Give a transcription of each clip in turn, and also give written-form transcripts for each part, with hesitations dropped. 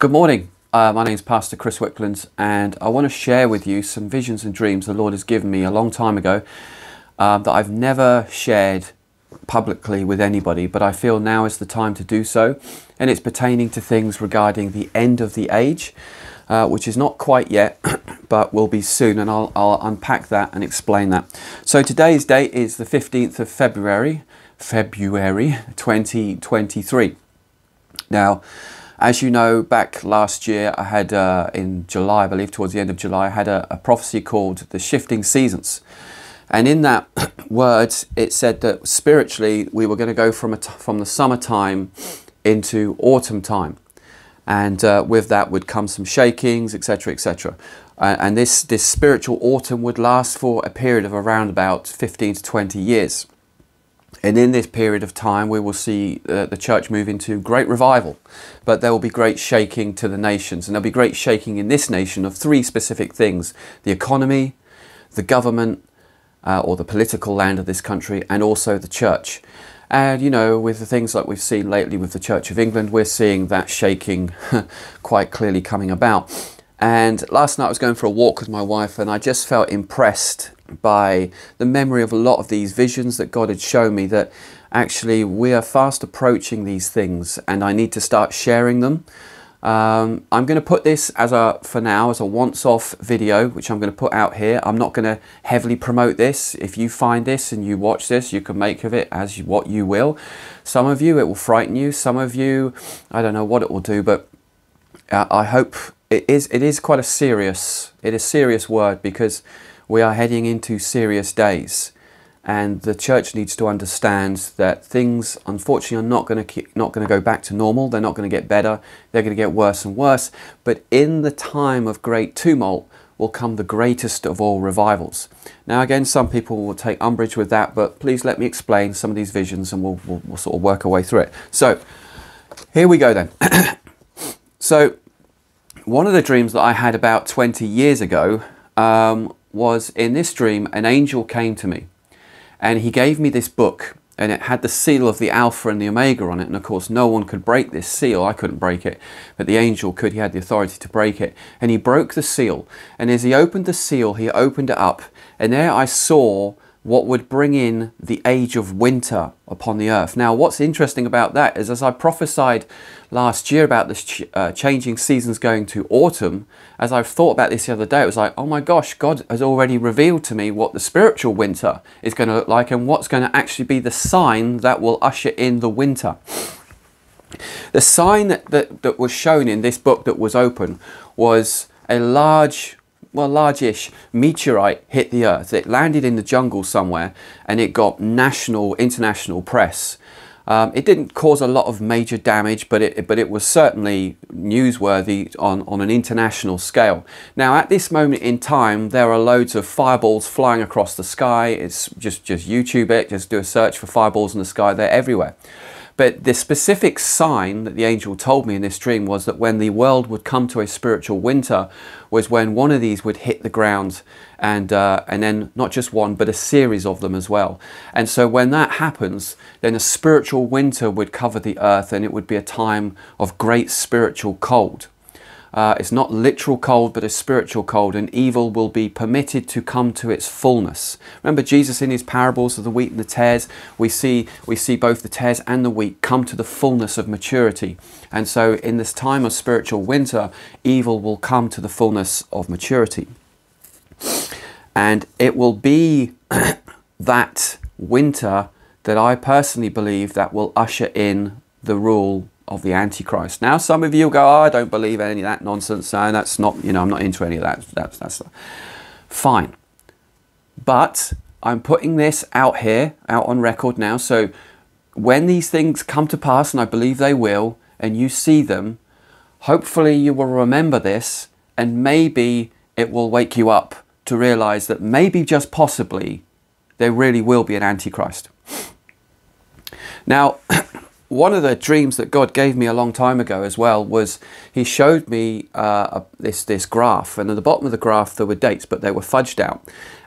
Good morning. My name is Pastor Chris Wickland, and I want to share with you some visions and dreams the Lord has given me a long time ago that I've never shared publicly with anybody, but I feel now is the time to do so. And it's pertaining to things regarding the end of the age, which is not quite yet, but will be soon. And I'll unpack that and explain that. So today's date is the 15th of February 2023. Now, as you know, back last year, I had, in July, I believe, towards the end of July, I had a prophecy called The Shifting Seasons. And in that word, it said that spiritually, we were going to go from the summertime into autumn time. And with that would come some shakings, etc., etc. And this spiritual autumn would last for a period of around about 15 to 20 years. And in this period of time, we will see the church move into great revival. But there will be great shaking to the nations. And there'll be great shaking in this nation of three specific things: the economy, the government, or the political land of this country, and also the church. And, you know, with the things like we've seen lately with the Church of England, we're seeing that shaking quite clearly coming about. And last night I was going for a walk with my wife, and I just felt impressed by the memory of a lot of these visions that God had shown me, that actually we are fast approaching these things and I need to start sharing them. I'm going to put this for now as a once-off video, which I'm going to put out here. I'm not going to heavily promote this. If you find this and you watch this, you can make of it what you will. Some of you, it will frighten you. Some of you, I don't know what it will do, but I hope it is quite a serious word, because we are heading into serious days, and the church needs to understand that things, unfortunately, are not going to go back to normal. They're not going to get better. They're going to get worse and worse. But in the time of great tumult will come the greatest of all revivals. Now, again, some people will take umbrage with that, but please let me explain some of these visions, and we'll sort of work our way through it. So here we go then. So one of the dreams that I had about 20 years ago was, in this dream, an angel came to me and he gave me this book, and it had the seal of the Alpha and the Omega on it. And of course, no one could break this seal. I couldn't break it, but the angel could. He had the authority to break it. And he broke the seal. And as he opened the seal, he opened it up. And there I saw what would bring in the age of winter upon the earth. Now, what's interesting about that is, as I prophesied last year about this changing seasons going to autumn, as I've thought about this the other day, it was like, oh my gosh, God has already revealed to me what the spiritual winter is going to look like, and what's going to actually be the sign that will usher in the winter. The sign that was shown in this book that was open was a large-ish meteorite hit the earth. It landed in the jungle somewhere, and it got international press. It didn't cause a lot of major damage, but it was certainly newsworthy on an international scale. Now, at this moment in time, there are loads of fireballs flying across the sky. It's just YouTube it, just do a search for fireballs in the sky. They're everywhere. But the specific sign that the angel told me in this dream was that when the world would come to a spiritual winter was when one of these would hit the ground, and then not just one, but a series of them as well. And so when that happens, then a spiritual winter would cover the earth, and it would be a time of great spiritual cold. It's not literal cold, but a spiritual cold, and evil will be permitted to come to its fullness. Remember Jesus in his parables of the wheat and the tares, we see both the tares and the wheat come to the fullness of maturity. And so in this time of spiritual winter, evil will come to the fullness of maturity. And it will be that winter that I personally believe that will usher in the rule of the Antichrist. Now, some of you go, oh, I don't believe any of that nonsense, and that's not, I'm not into any of that. That's fine. But I'm putting this out here, out on record now, so when these things come to pass, and I believe they will, and you see them, hopefully you will remember this, and maybe it will wake you up to realize that maybe, just possibly, there really will be an Antichrist. Now, one of the dreams that God gave me a long time ago as well was he showed me this graph, and at the bottom of the graph there were dates, but they were fudged out.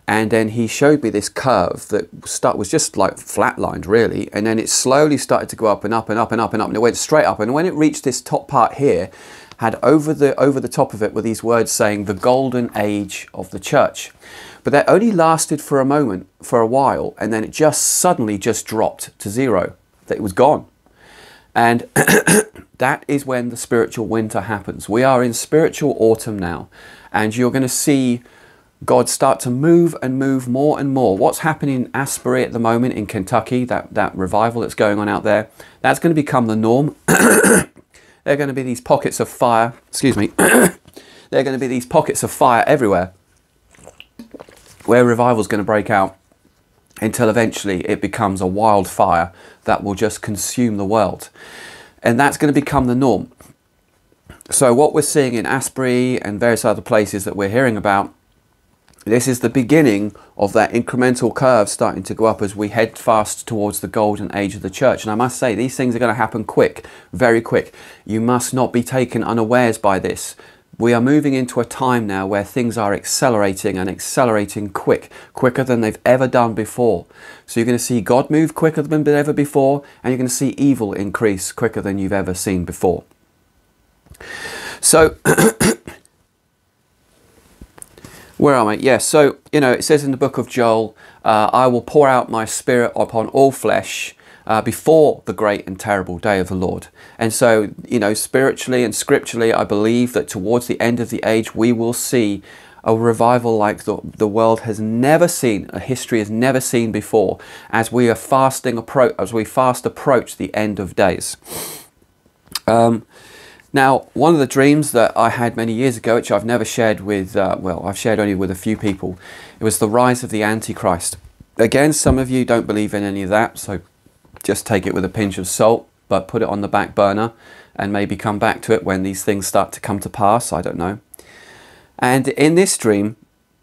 And then he showed me this curve that was just like flatlined really, and then it slowly started to go up and up and up and up and up, and it went straight up. And when it reached this top part here, had over the top of it were these words saying the golden age of the church. But that only lasted for a moment, for a while, and then it just suddenly just dropped to zero. That it was gone. And that is when the spiritual winter happens. We are in spiritual autumn now, and you're going to see God start to move and move more and more. What's happening in Asbury at the moment in Kentucky, that revival that's going on out there, that's going to become the norm. There are going to be these pockets of fire, excuse me, there are going to be these pockets of fire everywhere where revival is going to break out until eventually it becomes a wildfire that will just consume the world. And that's going to become the norm. So what we're seeing in Asbury and various other places that we're hearing about, this is the beginning of that incremental curve starting to go up as we head fast towards the golden age of the church. And I must say, these things are going to happen quick, very quick. You must not be taken unawares by this. We are moving into a time now where things are accelerating and accelerating quicker than they've ever done before. So you're going to see God move quicker than ever before, and you're going to see evil increase quicker than you've ever seen before. So, where am I? Yes, so, you know, it says in the book of Joel, I will pour out my spirit upon all flesh before the great and terrible day of the Lord. And so, you know, spiritually and scripturally, I believe that towards the end of the age, we will see a revival like the world has never seen, a history has never seen before, as we are fast approach the end of days. Now, one of the dreams that I had many years ago, which I've never shared with, well, I've shared only with a few people, it was the rise of the Antichrist. Again, some of you don't believe in any of that, so just take it with a pinch of salt, but put it on the back burner and maybe come back to it when these things start to come to pass, I don't know. And in this dream,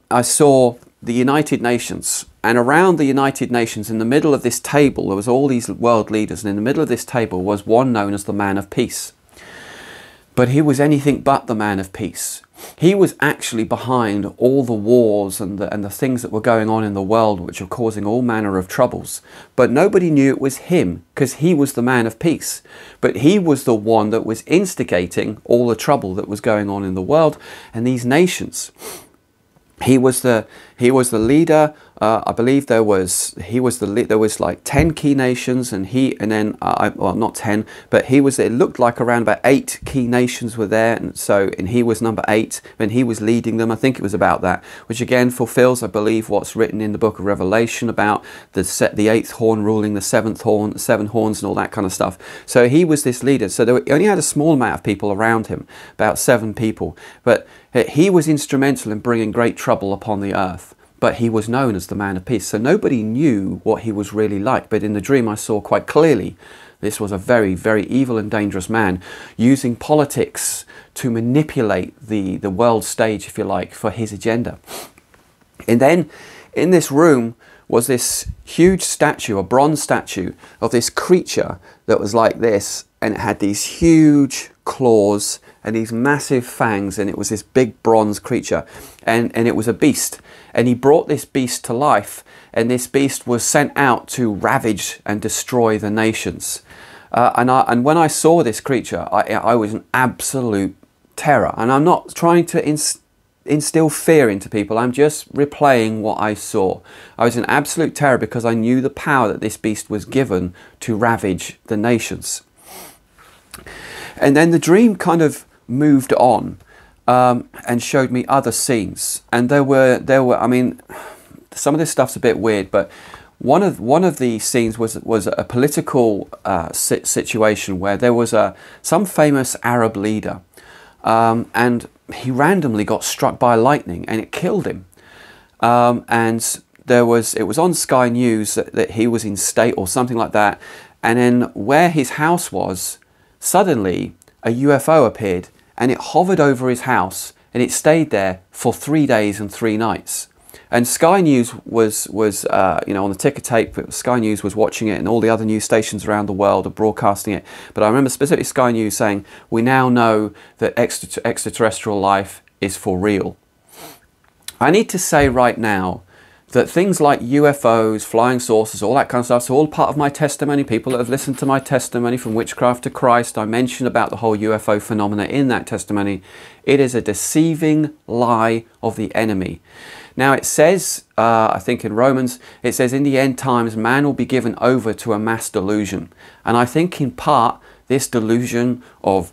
I saw the United Nations, and around the United Nations, in the middle of this table, there was all these world leaders, and in the middle of this table was one known as the Man of Peace. But he was anything but the man of peace. He was actually behind all the wars and the things that were going on in the world, which were causing all manner of troubles. But nobody knew it was him, because he was the man of peace. But he was the one that was instigating all the trouble that was going on in the world and these nations. He was the leader. I believe there was like 10 key nations, and then well, not 10, but it looked like around about 8 key nations were there, and he was number 8, and he was leading them. I think it was about that, which again fulfills, I believe, what's written in the book of Revelation about the 8th horn ruling the 7th horn, the 7 horns, and all that kind of stuff. So he was this leader. So he only had a small amount of people around him, about 7 people, but he was instrumental in bringing great trouble upon the earth. But he was known as the Man of Peace. So nobody knew what he was really like. But in the dream I saw quite clearly this was a very, very evil and dangerous man, using politics to manipulate the world stage, if you like, for his agenda. And then in this room was this huge statue, a bronze statue of this creature that was like this, and it had these huge claws and these massive fangs, and it was this big bronze creature, and it was a beast. And he brought this beast to life, and this beast was sent out to ravage and destroy the nations. And when I saw this creature, I was in absolute terror. And I'm not trying to instill fear into people, I'm just replaying what I saw. I was in absolute terror because I knew the power that this beast was given to ravage the nations. And then the dream kind of moved on. And showed me other scenes, and there were. I mean, some of this stuff's a bit weird, but one of the scenes was a political situation where there was some famous Arab leader, and he randomly got struck by lightning and it killed him. And it was on Sky News that he was in state or something like that, and then where his house was, suddenly a UFO appeared. And it hovered over his house, and it stayed there for 3 days and 3 nights. And Sky News was you know, on the ticker tape. Sky News was watching it, and all the other news stations around the world are broadcasting it. But I remember specifically Sky News saying, "We now know that extraterrestrial life is for real." I need to say right now that things like UFOs, flying saucers, all that kind of stuff, so all part of my testimony. People that have listened to my testimony from Witchcraft to Christ, I mention about the whole UFO phenomena in that testimony. It is a deceiving lie of the enemy. Now it says, I think in Romans, it says in the end times man will be given over to a mass delusion. And I think in part this delusion of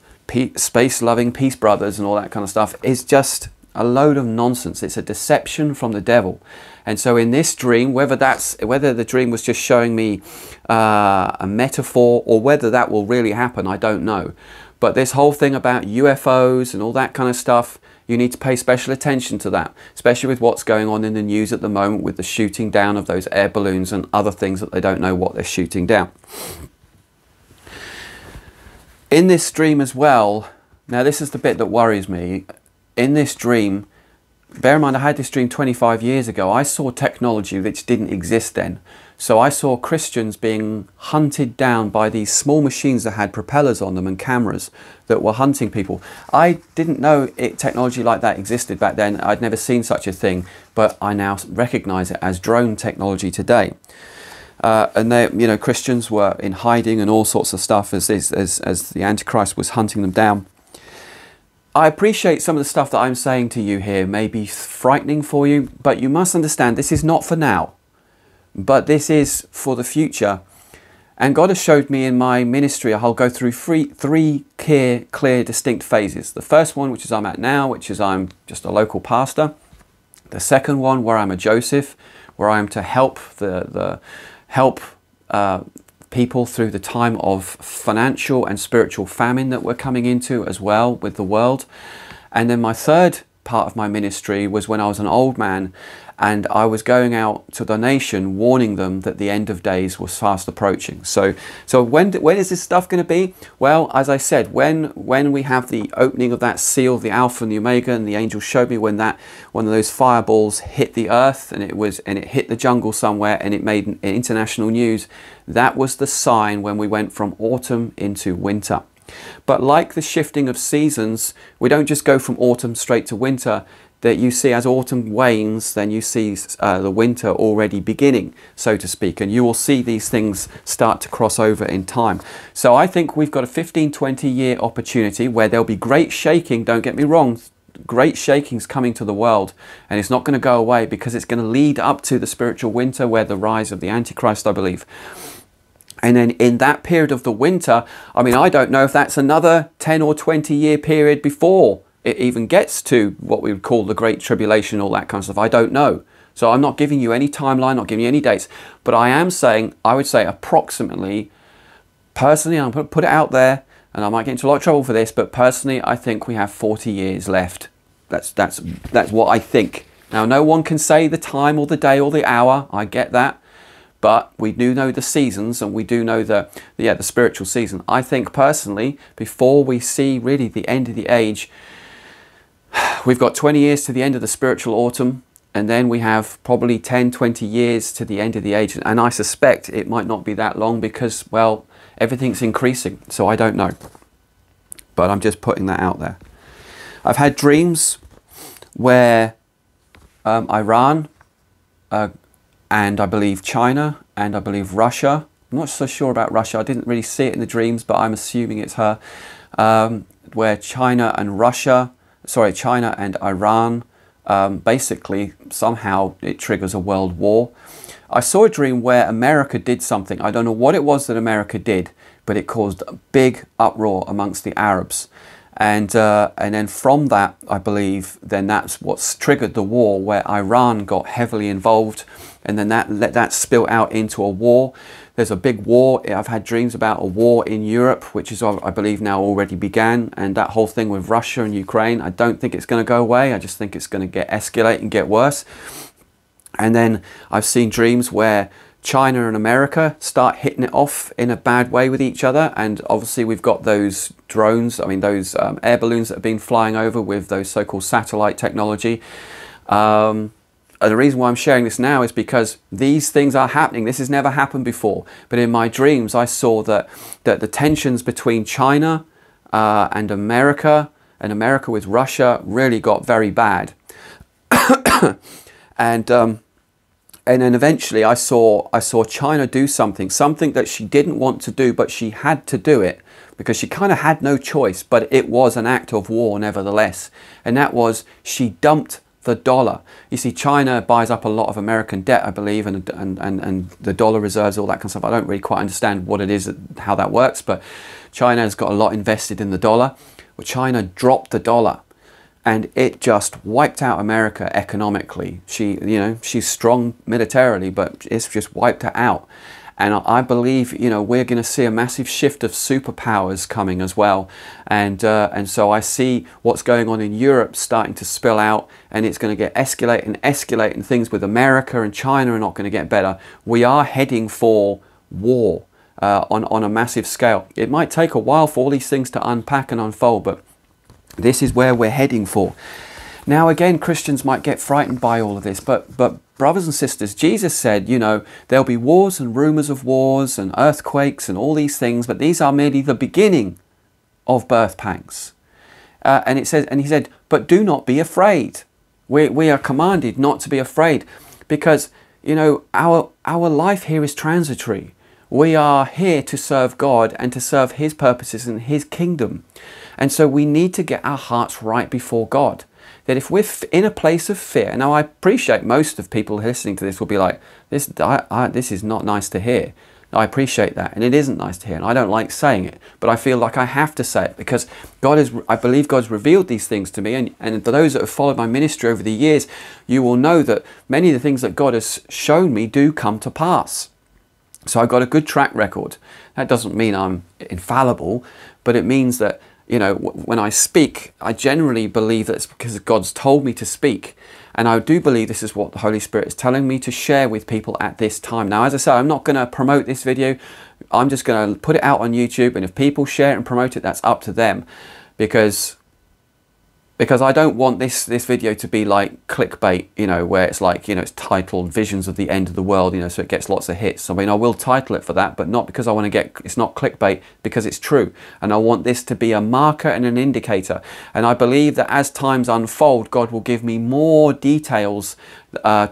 space-loving peace brothers and all that kind of stuff is just a load of nonsense. It's a deception from the devil. And so in this dream, whether the dream was just showing me a metaphor or whether that will really happen, I don't know. But this whole thing about UFOs and all that kind of stuff, you need to pay special attention to that, especially with what's going on in the news at the moment with the shooting down of those air balloons and other things that they don't know what they're shooting down. In this dream as well, now this is the bit that worries me. In this dream, bear in mind I had this dream 25 years ago, I saw technology which didn't exist then. So I saw Christians being hunted down by these small machines that had propellers on them and cameras that were hunting people. I didn't know technology like that existed back then. I'd never seen such a thing, but I now recognize it as drone technology today. And they, you know, Christians were in hiding and all sorts of stuff as the Antichrist was hunting them down. I appreciate some of the stuff that I'm saying to you here may be frightening for you, but you must understand this is not for now, but this is for the future. And God has showed me in my ministry, I'll go through three clear, distinct phases. The first one, which is I'm at now, which is I'm just a local pastor. The second one, where I'm a Joseph, where I am to help people through the time of financial and spiritual famine that we're coming into as well with the world. And then my third part of my ministry was when I was an old man and I was going out to the nation warning them that the end of days was fast approaching. So when is this stuff going to be? Well, as I said, when we have the opening of that seal, the Alpha and the Omega, and the angel showed me when one of those fireballs hit the earth and it hit the jungle somewhere and it made international news, that was the sign when we went from autumn into winter. But like the shifting of seasons, we don't just go from autumn straight to winter. That you see as autumn wanes, then you see the winter already beginning, so to speak, and you will see these things start to cross over in time. So I think we've got a 15-20 year opportunity where there'll be great shaking, don't get me wrong, great shakings coming to the world, and it's not going to go away because it's going to lead up to the spiritual winter where the rise of the Antichrist, I believe. And then in that period of the winter, I mean, I don't know if that's another 10 or 20 year period before it even gets to what we would call the Great Tribulation, all that kind of stuff. I don't know. So I'm not giving you any timeline, not giving you any dates, but I am saying, I would say approximately, personally, I'm going to put it out there, and I might get into a lot of trouble for this, but personally, I think we have 40 years left. That's what I think. Now, no one can say the time or the day or the hour. I get that. But we do know the seasons, and we do know the spiritual season. I think personally, before we see really the end of the age, we've got 20 years to the end of the spiritual autumn, and then we have probably 10, 20 years to the end of the age. And I suspect it might not be that long because, well, everything's increasing. So I don't know. But I'm just putting that out there. I've had dreams where Iran and I believe China and I believe Russia. I'm not so sure about Russia. I didn't really see it in the dreams, but I'm assuming it's her. Where China and Iran, basically somehow it triggers a world war. I saw a dream where America did something. I don't know what it was that America did, but it caused a big uproar amongst the Arabs. And then from that, I believe, then that's what's triggered the war where Iran got heavily involved, and then let that spill out into a war. There's a big war. I've had dreams about a war in Europe, which is, I believe, now already began. And that whole thing with Russia and Ukraine, I don't think it's going to go away. I just think it's going to escalate and get worse. And then I've seen dreams where China and America start hitting it off in a bad way with each other. And obviously we've got those drones, I mean those air balloons that have been flying over with those so-called satellite technology. And the reason why I'm sharing this now is because these things are happening. This has never happened before. But in my dreams, I saw that the tensions between China and America with Russia really got very bad. And and then eventually I saw China do something that she didn't want to do, but she had to do it because she kind of had no choice, but it was an act of war nevertheless. And that was, she dumped the dollar. You see, China buys up a lot of American debt, I believe, and the dollar reserves, all that kind of stuff. I don't really quite understand what it is, how that works, but China has got a lot invested in the dollar. Well, China dropped the dollar, and it just wiped out America economically. She's strong militarily, but it's just wiped her out. And I believe, we're going to see a massive shift of superpowers coming as well. And so I see what's going on in Europe starting to spill out, and it's going to get escalate and escalate, and things with America and China are not going to get better. We are heading for war on a massive scale. It might take a while for all these things to unpack and unfold, but this is where we're heading for. Now, again, Christians might get frightened by all of this, but brothers and sisters, Jesus said, there'll be wars and rumors of wars and earthquakes and all these things, but these are merely the beginning of birth pangs. And he said, but do not be afraid. We are commanded not to be afraid, because, our life here is transitory. We are here to serve God and to serve His purposes and His kingdom. And so we need to get our hearts right before God. That if we're in a place of fear, now I appreciate most of people listening to this will be like, this is not nice to hear. I appreciate that, and it isn't nice to hear, and I don't like saying it, but I feel like I have to say it, because I believe God's revealed these things to me, and for those that have followed my ministry over the years, you will know that many of the things that God has shown me do come to pass. So I've got a good track record. That doesn't mean I'm infallible, but it means that when I speak, I generally believe that it's because God's told me to speak. And I do believe this is what the Holy Spirit is telling me to share with people at this time. Now, as I say, I'm not going to promote this video. I'm just going to put it out on YouTube. And if people share it and promote it, that's up to them. Because I don't want this video to be like clickbait, where it's like, it's titled Visions of the End of the World, so it gets lots of hits. I mean, I will title it for that, but not because I want to it's not clickbait, because it's true. And I want this to be a marker and an indicator. And I believe that as times unfold, God will give me more details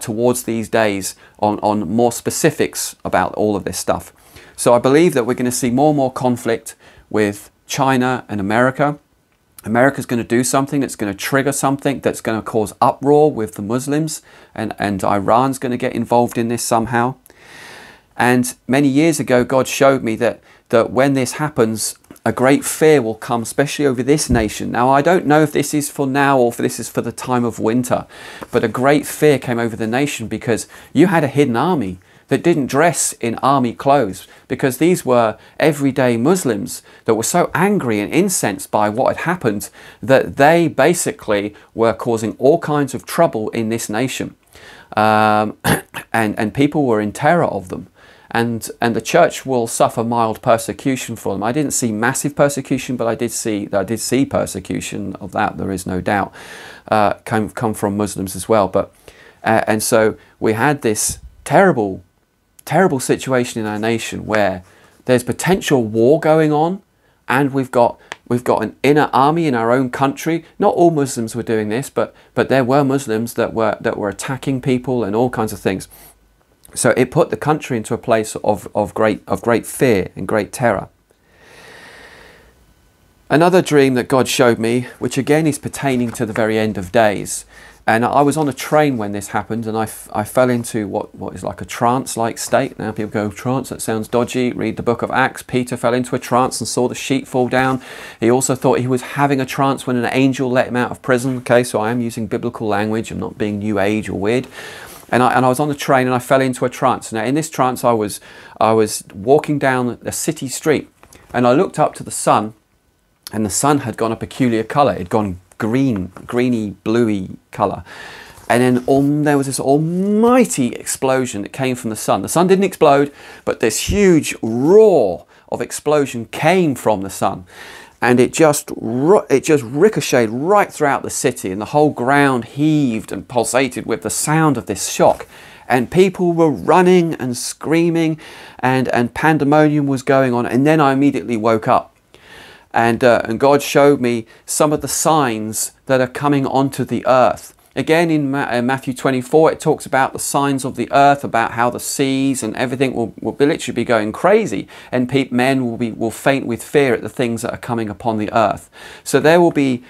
towards these days on more specifics about all of this stuff. So I believe that we're going to see more and more conflict with China and America. America's going to do something that's going to trigger something that's going to cause uproar with the Muslims, and Iran's going to get involved in this somehow. And many years ago, God showed me that when this happens, a great fear will come, especially over this nation. Now, I don't know if this is for now or if this is for the time of winter, but a great fear came over the nation because you had a hidden army that didn't dress in army clothes, because these were everyday Muslims that were so angry and incensed by what had happened that they basically were causing all kinds of trouble in this nation. And people were in terror of them. And the church will suffer mild persecution for them. I didn't see massive persecution, but I did see persecution of that, there is no doubt, come from Muslims as well. But and so we had this terrible situation in our nation where there's potential war going on, and we've got an inner army in our own country. Not all Muslims were doing this, but there were Muslims that were attacking people and all kinds of things. So it put the country into a place of great fear and great terror. Another dream that God showed me, which again is pertaining to the very end of days. And I was on a train when this happened, and I fell into what is like a trance-like state. Now people go, trance, that sounds dodgy. Read the book of Acts. Peter fell into a trance and saw the sheet fall down. He also thought he was having a trance when an angel let him out of prison. Okay, so I am using biblical language. I'm not being new age or weird. And I was on the train and I fell into a trance. Now in this trance I was walking down a city street, and I looked up to the sun, and the sun had gone a peculiar colour. It had gone greeny, bluey colour. And then there was this almighty explosion that came from the sun. The sun didn't explode, but this huge roar of explosion came from the sun. And it just ricocheted right throughout the city, and the whole ground heaved and pulsated with the sound of this shock. And people were running and screaming, and pandemonium was going on. And then I immediately woke up. And God showed me some of the signs that are coming onto the earth. Again, in Matthew 24, it talks about the signs of the earth, about how the seas and everything will literally be going crazy, and men will faint with fear at the things that are coming upon the earth. So there will be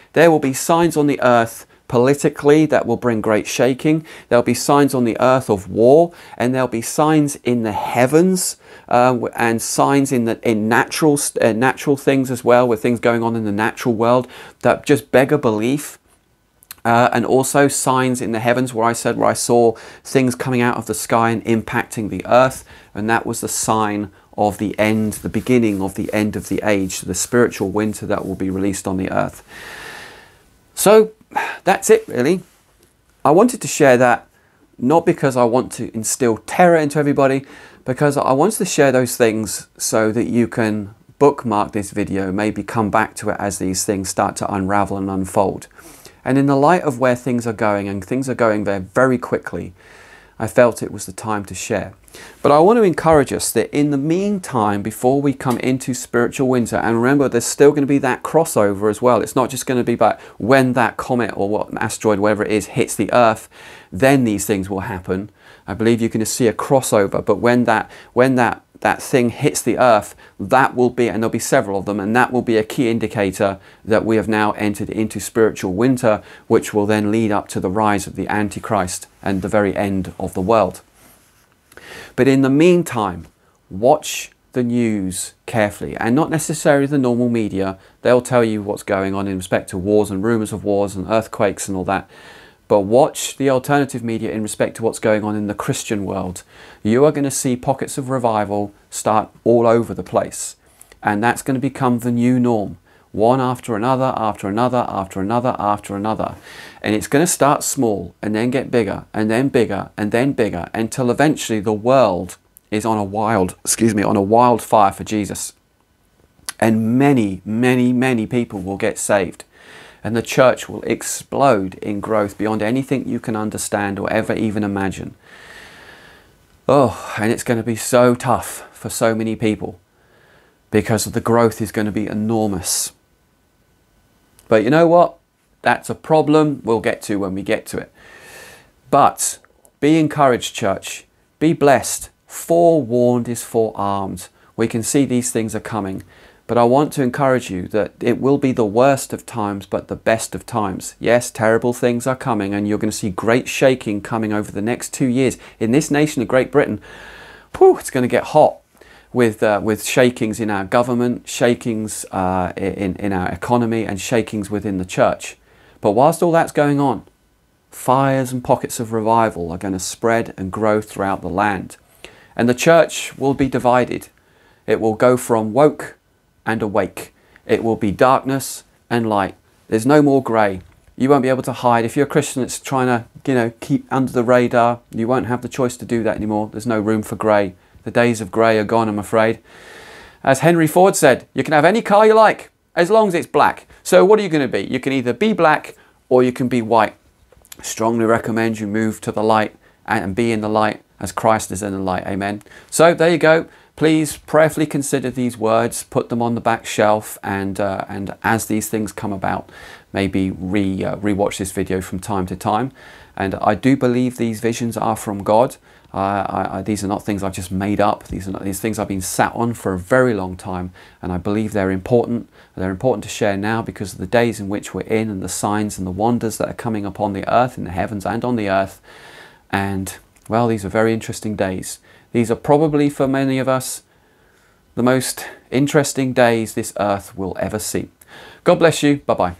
signs on the earth politically that will bring great shaking. There'll be signs on the earth of war, and there'll be signs in the heavens, and signs in natural things as well, with things going on in the natural world that just beg a belief. And also signs in the heavens where I saw things coming out of the sky and impacting the earth, and that was the sign of the end, the beginning of the end of the age, the spiritual winter that will be released on the earth. So that's it really. I wanted to share that, not because I want to instill terror into everybody, because I wanted to share those things so that you can bookmark this video, maybe come back to it as these things start to unravel and unfold. And in the light of where things are going, and things are going there very quickly, I felt it was the time to share. But I want to encourage us that in the meantime, before we come into spiritual winter, and remember there's still going to be that crossover as well. It's not just going to be about when that comet or what asteroid, whatever it is, hits the earth, then these things will happen. I believe you're going to see a crossover, but when that thing hits the earth, that will be, and there'll be several of them, and that will be a key indicator that we have now entered into spiritual winter, which will then lead up to the rise of the Antichrist and the very end of the world. But in the meantime, watch the news carefully, and not necessarily the normal media. They'll tell you what's going on in respect to wars and rumours of wars and earthquakes and all that. But watch the alternative media in respect to what's going on in the Christian world. You are going to see pockets of revival start all over the place. And that's going to become the new norm. One after another, after another, after another, after another. And it's going to start small and then get bigger and then bigger and then bigger, until eventually the world is on a wildfire for Jesus. And many, many, many people will get saved. And the church will explode in growth beyond anything you can understand or ever even imagine. Oh, and it's going to be so tough for so many people, because the growth is going to be enormous. But you know what? That's a problem we'll get to when we get to it. But be encouraged, church. Be blessed. Forewarned is forearmed. We can see these things are coming. But I want to encourage you that it will be the worst of times, but the best of times. Yes, terrible things are coming, and you're going to see great shaking coming over the next 2 years. In this nation of Great Britain, whew, it's going to get hot with shakings in our government, shakings in our economy, and shakings within the church. But whilst all that's going on, fires and pockets of revival are going to spread and grow throughout the land. And the church will be divided. It will go from woke and awake. It will be darkness and light. There's no more grey. You won't be able to hide. If you're a Christian that's trying to, keep under the radar, you won't have the choice to do that anymore. There's no room for grey. The days of grey are gone, I'm afraid. As Henry Ford said, you can have any car you like, as long as it's black. So what are you going to be? You can either be black or you can be white. I strongly recommend you move to the light and be in the light as Christ is in the light. Amen. So there you go. Please prayerfully consider these words, put them on the back shelf, and as these things come about, maybe re-watch this video from time to time. And I do believe these visions are from God. These are not things I've just made up. These things I've been sat on for a very long time, and I believe they're important. They're important to share now because of the days in which we're in, and the signs and the wonders that are coming upon the earth, in the heavens and on the earth. And well, these are very interesting days. These are probably, for many of us, the most interesting days this earth will ever see. God bless you. Bye-bye.